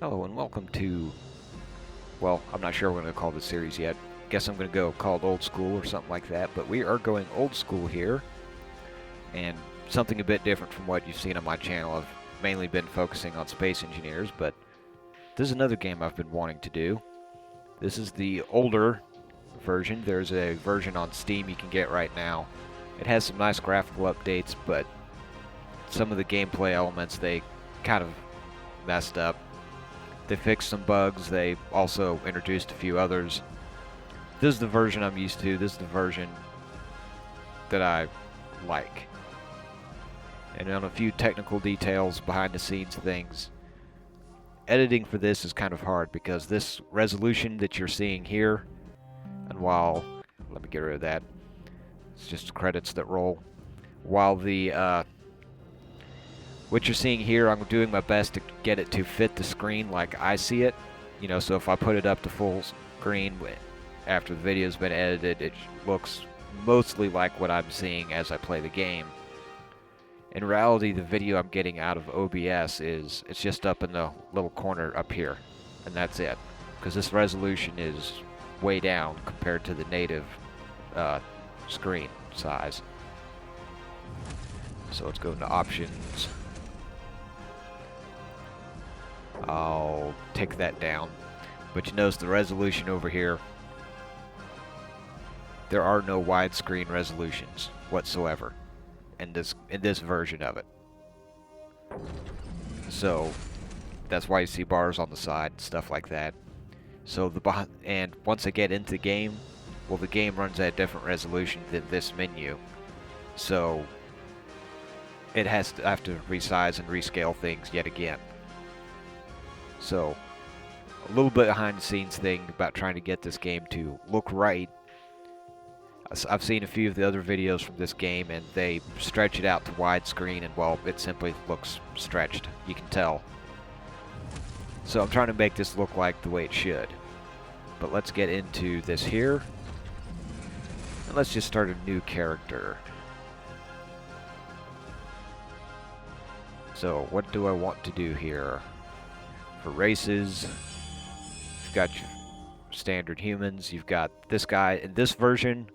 Hello and welcome to, well, I'm not sure what I'm going to call this series yet. Guess I'm going to go called Old School or something like that, but we are going old school here, and something a bit different from what you've seen on my channel. I've mainly been focusing on Space Engineers, but this is another game I've been wanting to do. This is the older version. There's a version on Steam you can get right now. It has some nice graphical updates, but some of the gameplay elements they kind of messed up. They fixed some bugs. They also introduced a few others. This is the version I'm used to. This is the version that I like. And on a few technical details, behind the scenes things, editing for this is kind of hard because this resolution that you're seeing here, and while, let me get rid of that, it's just credits that roll. While what you're seeing here, I'm doing my best to get it to fit the screen like I see it. You know, so if I put it up to full screen after the video's been edited, it looks mostly like what I'm seeing as I play the game. In reality, the video I'm getting out of OBS it's just up in the little corner up here, and that's it. Because this resolution is way down compared to the native screen size. So let's go into options. I'll take that down. But you notice the resolution over here, there are no widescreen resolutions whatsoever in this version of it. So that's why you see bars on the side and stuff like that. So and once I get into the game, well, the game runs at a different resolution than this menu. So I have to resize and rescale things yet again. So, a little bit behind the scenes thing about trying to get this game to look right. I've seen a few of the other videos from this game and they stretch it out to widescreen and, well, it simply looks stretched. You can tell. So I'm trying to make this look like the way it should. But let's get into this here. And let's just start a new character. So, what do I want to do here? For races, you've got your standard humans, you've got this guy. In this version,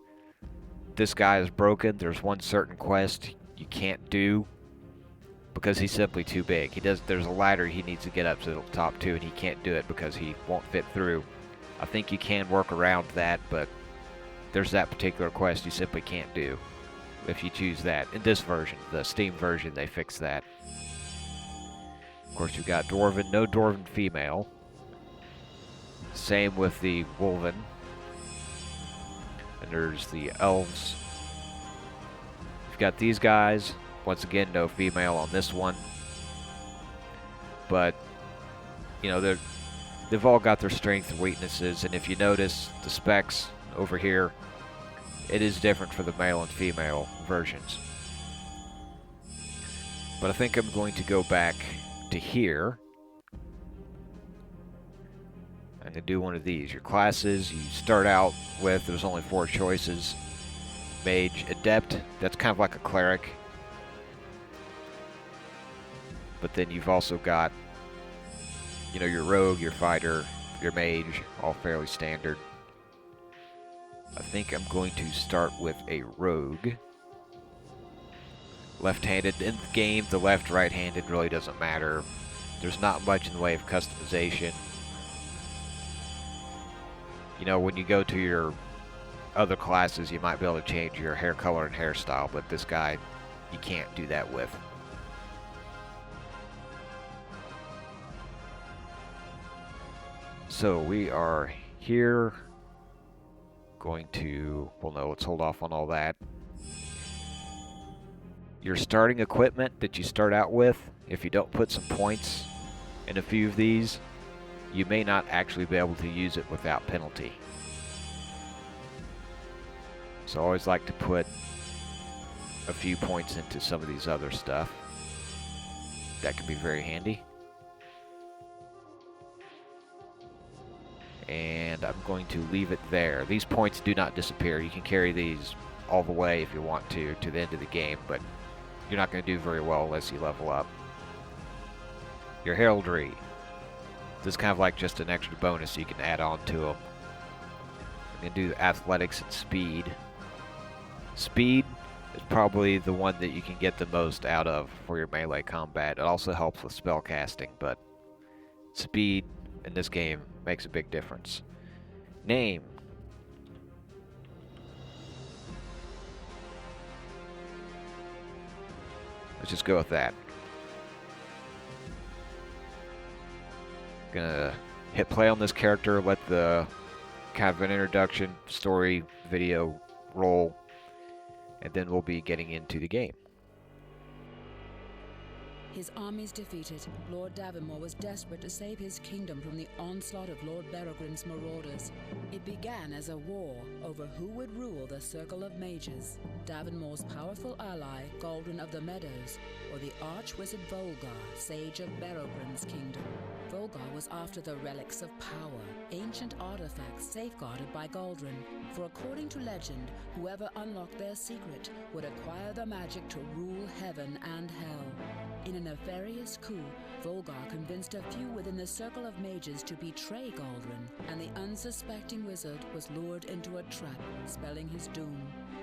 this guy is broken. There's one certain quest you can't do because he's simply too big. There's a ladder he needs to get up to the top to, and he can't do it because he won't fit through. I think you can work around that, but there's that particular quest you simply can't do if you choose that. In this version, the Steam version, they fixed that. Of course, you've got Dwarven, no Dwarven female. Same with the Wolven. And there's the Elves. You've got these guys. Once again, no female on this one. But, you know, they've all got their strengths and weaknesses. And if you notice, the specs over here, it is different for the male and female versions. But I think I'm going to go back to here. I'm going to do one of these. Your classes, you start out with, there's only 4 choices. Mage, Adept, that's kind of like a cleric. But then you've also got, you know, your rogue, your fighter, your mage, all fairly standard. I think I'm going to start with a rogue. Left-handed. In the game, the left, right-handed really doesn't matter. There's not much in the way of customization. You know, when you go to your other classes, you might be able to change your hair color and hairstyle, but this guy, you can't do that with. So we are here. Going to, well, no, let's hold off on all that. Your starting equipment that you start out with, if you don't put some points in a few of these, you may not actually be able to use it without penalty. So I always like to put a few points into some of these other stuff. That can be very handy. And I'm going to leave it there. These points do not disappear. You can carry these all the way if you want to the end of the game, but you're not going to do very well unless you level up. Your heraldry. This is kind of like just an extra bonus you can add on to them. You can do athletics and speed. Speed is probably the one that you can get the most out of for your melee combat. It also helps with spell casting, but speed in this game makes a big difference. Name. Let's just go with that. Gonna hit play on this character, let the kind of an introduction story video roll, and then we'll be getting into the game. His armies defeated, Lord Davonmore was desperate to save his kingdom from the onslaught of Lord Berogrim's marauders. It began as a war over who would rule the Circle of Mages, Davonmore's powerful ally, Galdrin of the Meadows, or the arch-wizard Volgar, sage of Berogrim's kingdom. Volgar was after the relics of power, ancient artifacts safeguarded by Galdrin, for according to legend, whoever unlocked their secret would acquire the magic to rule heaven and hell. In a nefarious coup, Volgar convinced a few within the Circle of Mages to betray Galdrin, and the unsuspecting wizard was lured into a trap, spelling his doom.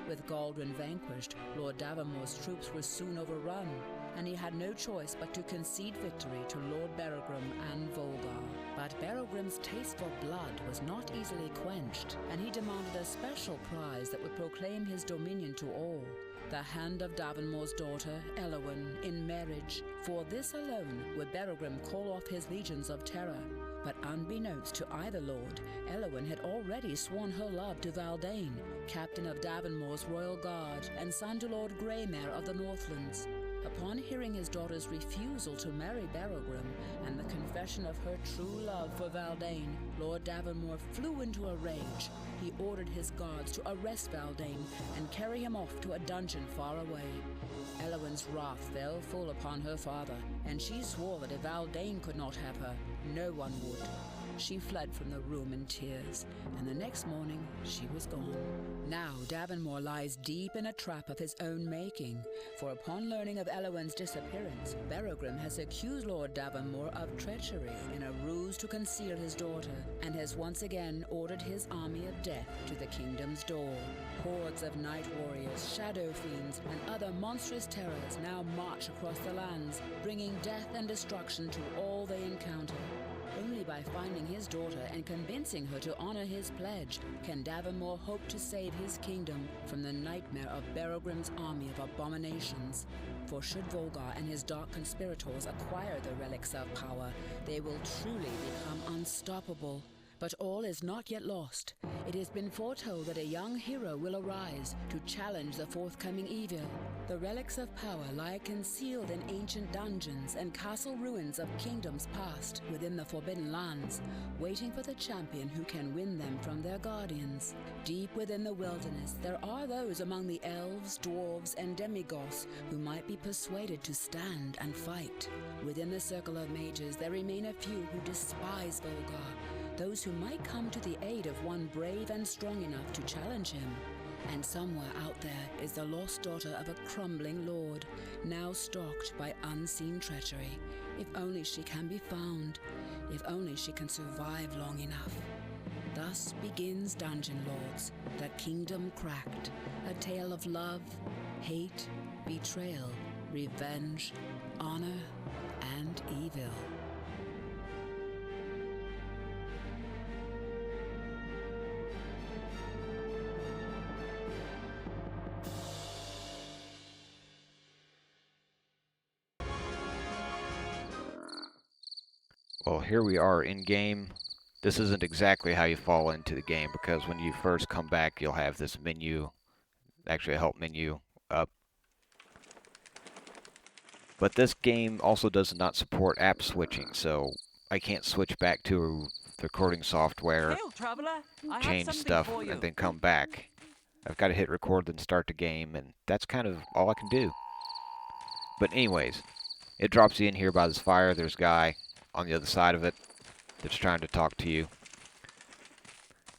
With Galdrin vanquished, Lord Davonmore's troops were soon overrun, and he had no choice but to concede victory to Lord Berogrim and Volgar. But Berogrim's taste for blood was not easily quenched, and he demanded a special prize that would proclaim his dominion to all. The hand of Davonmore's daughter, Eowyn, in marriage. For this alone would Berogrim call off his legions of terror. But unbeknownst to either lord, Eowyn had already sworn her love to Valdane, captain of Davonmore's royal guard and son to Lord Greymare of the Northlands. Upon hearing his daughter's refusal to marry Berogrim and the confession of her true love for Valdane, Lord Davonmore flew into a rage. He ordered his guards to arrest Valdane and carry him off to a dungeon far away. Eowyn's wrath fell full upon her father, and she swore that if Valdane could not have her, no one would. She fled from the room in tears, and the next morning she was gone. Now Davonmore lies deep in a trap of his own making, for upon learning of Eowyn's disappearance, Berogrim has accused Lord Davonmore of treachery in a ruse to conceal his daughter, and has once again ordered his army of death to the kingdom's door. Hordes of night warriors, shadow fiends, and other monstrous terrors now march across the lands, bringing death and destruction to all they encounter. Only by finding his daughter and convincing her to honor his pledge can Davonmore hope to save his kingdom from the nightmare of Berogrim's army of abominations. For should Volgar and his dark conspirators acquire the relics of power, they will truly become unstoppable. But all is not yet lost. It has been foretold that a young hero will arise to challenge the forthcoming evil. The relics of power lie concealed in ancient dungeons and castle ruins of kingdoms past within the Forbidden Lands, waiting for the champion who can win them from their guardians. Deep within the wilderness, there are those among the elves, dwarves, and demigoths who might be persuaded to stand and fight. Within the Circle of Mages, there remain a few who despise Volgar, those who might come to the aid of one brave and strong enough to challenge him. And somewhere out there is the lost daughter of a crumbling lord, now stalked by unseen treachery. If only she can be found, if only she can survive long enough. Thus begins Dungeon Lords, the Kingdom Cracked, a tale of love, hate, betrayal, revenge, honor, and evil. Well, here we are in game. This isn't exactly how you fall into the game, because when you first come back, you'll have this menu, actually a help menu up. But this game also does not support app switching, so I can't switch back to the recording software, Hail, traveler. I have change something stuff, for you. and then come back. I've got to hit record and start the game, and that's kind of all I can do. But anyways, it drops you in here by this fire. There's a guy on the other side of it that's trying to talk to you.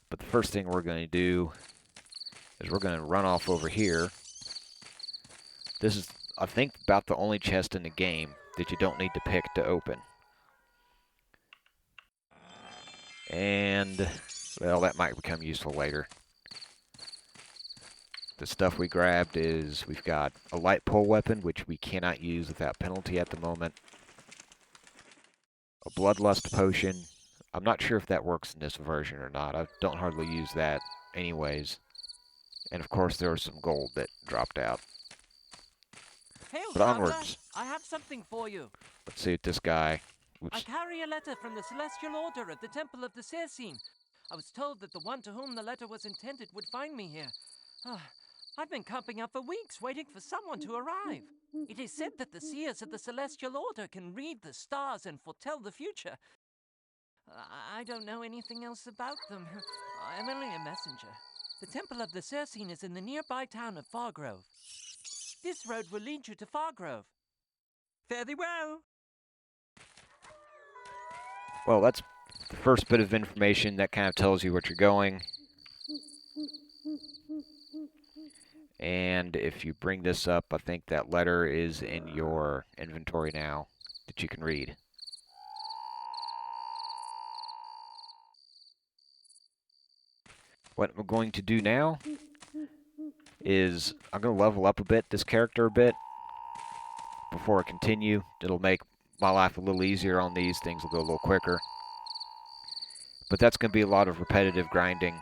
But the first thing we're going to do is we're going to run off over here. This is, I think, about the only chest in the game that you don't need to pick to open. And, well, that might become useful later. The stuff we grabbed is, we've got a light pole weapon, which we cannot use without penalty at the moment. A bloodlust potion. I'm not sure if that works in this version or not. I don't hardly use that anyways. And of course there was some gold that dropped out. Hail, But traveler! onwards. I have something for you. Let's see what this guy... I Oops. carry a letter from the Celestial Order at the Temple of the Circene. I was told that the one to whom the letter was intended would find me here. I've been camping up for weeks waiting for someone to arrive. It is said that the seers of the Celestial Order can read the stars and foretell the future. I don't know anything else about them. I'm only a messenger. The Temple of the Circene is in the nearby town of Fargrove. This road will lead you to Fargrove. Fare thee well. Well, that's the first bit of information that kind of tells you what you're going. And if you bring this up, I think that letter is in your inventory now that you can read. What I'm going to do now is I'm going to level up a bit, this character a bit, before I continue. It'll make my life a little easier on these. Things will go a little quicker. But that's going to be a lot of repetitive grinding,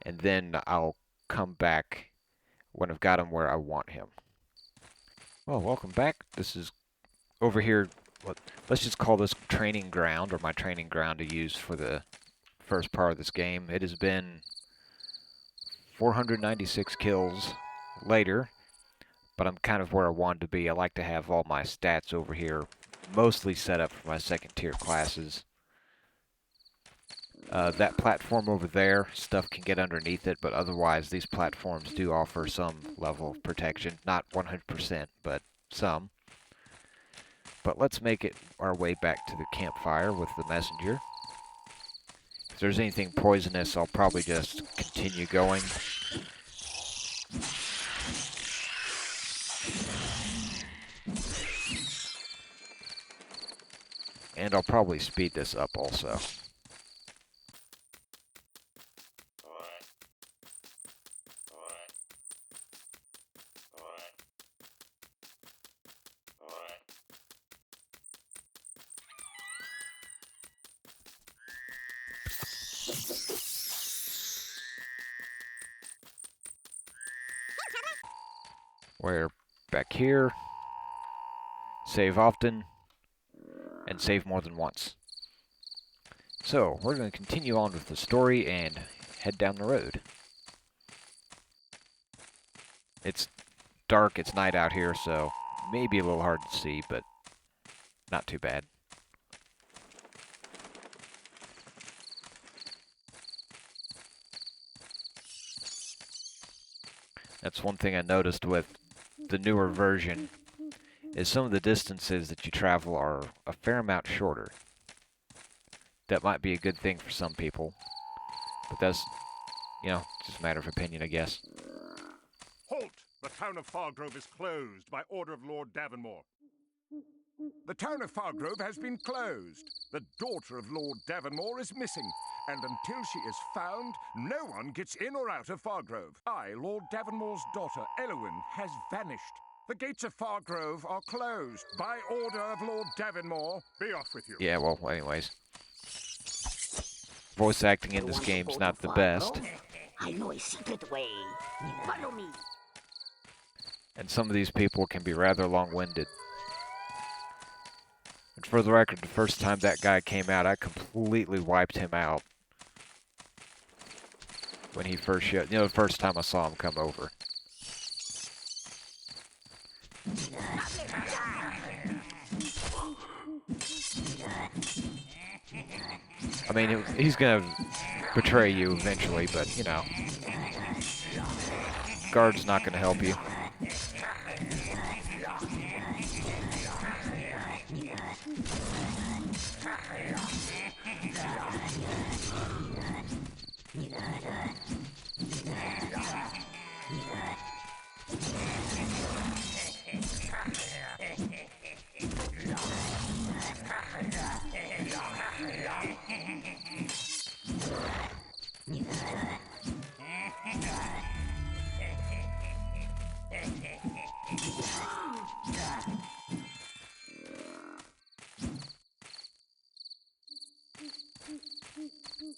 and then I'll come back when I've got him where I want him. Well, welcome back. This is over here. Let's just call this training ground, or my training ground to use for the first part of this game. It has been 496 kills later, but I'm kind of where I wanted to be. I like to have all my stats over here mostly set up for my second tier classes. That platform over there, stuff can get underneath it, but otherwise these platforms do offer some level of protection. Not 100%, but some. But let's make it our way back to the campfire with the messenger. If there's anything poisonous, I'll probably just continue going. And I'll probably speed this up also. We're back here. Save often, and save more than once. So, we're going to continue on with the story and head down the road. It's dark, it's night out here, so maybe a little hard to see, but not too bad. That's one thing I noticed with the newer version, is some of the distances that you travel are a fair amount shorter. That might be a good thing for some people, but that's, you know, just a matter of opinion, I guess. Halt! The town of Fargrove is closed by order of Lord Davonmore. The town of Fargrove has been closed. The daughter of Lord Davonmore is missing, and until she is found, no one gets in or out of Fargrove. I, Lord Davonmore's daughter, Elowyn, has vanished. The gates of Fargrove are closed by order of Lord Davonmore. Be off with you. Yeah, well, anyways. Voice acting in this game's not the best. I know a secret way. Follow me. And some of these people can be rather long-winded. And for the record, the first time that guy came out, I completely wiped him out. When he first showed, you know, the first time I saw him come over. I mean, he's gonna betray you eventually, but, you know. Guard's not gonna help you. If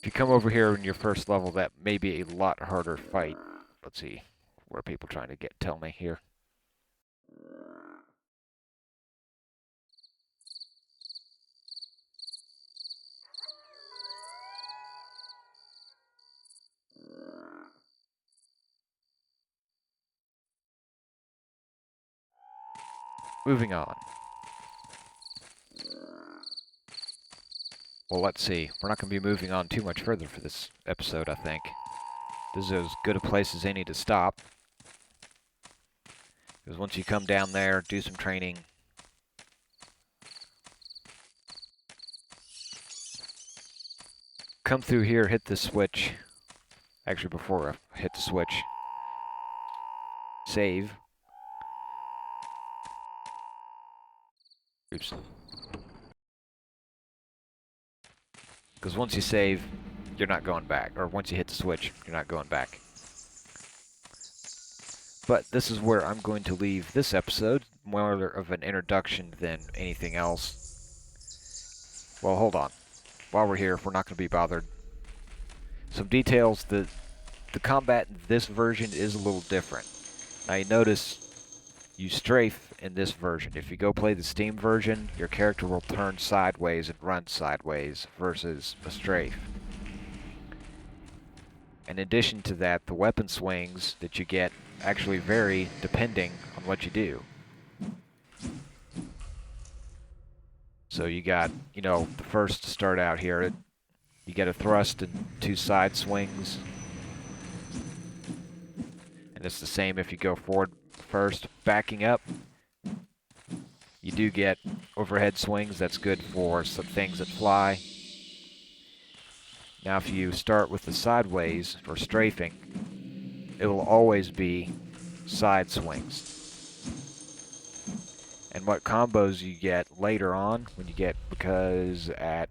you come over here in your first level, that may be a lot harder fight. Let's see, where are people trying to tell me here? Moving on. Well, let's see. We're not going to be moving on too much further for this episode, I think. This is as good a place as any to stop. Because once you come down there, do some training. Come through here, hit the switch. Actually, before I hit the switch, save. Oops. Because once you save, you're not going back. Or once you hit the switch, you're not going back. But this is where I'm going to leave this episode. More of an introduction than anything else. Well, hold on. While we're here, we're not going to be bothered. Some details. The combat in this version is a little different. Now you notice you strafe in this version. If you go play the Steam version, your character will turn sideways and run sideways versus a strafe. In addition to that, the weapon swings that you get actually vary depending on what you do. So you got, the first to start out here, you get a thrust and 2 side swings. And it's the same if you go forward first. Backing up, you do get overhead swings. That's good for some things that fly. Now if you start with the sideways, or strafing, it will always be side swings. And what combos you get later on, because at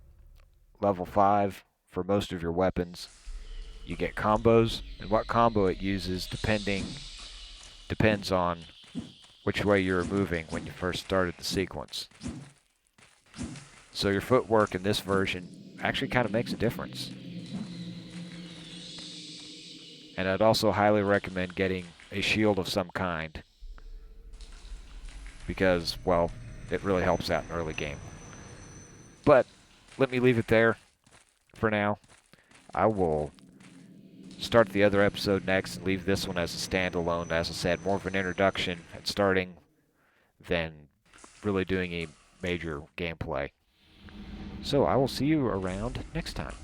level 5, for most of your weapons, you get combos, and what combo it uses depends on which way you're moving when you first started the sequence. So your footwork in this version actually kind of makes a difference. And I'd also highly recommend getting a shield of some kind, because, well, it really helps out in early game. But let me leave it there for now. I will start the other episode next and leave this one as a standalone. As I said, more of an introduction and starting than really doing a major gameplay. So I will see you around next time.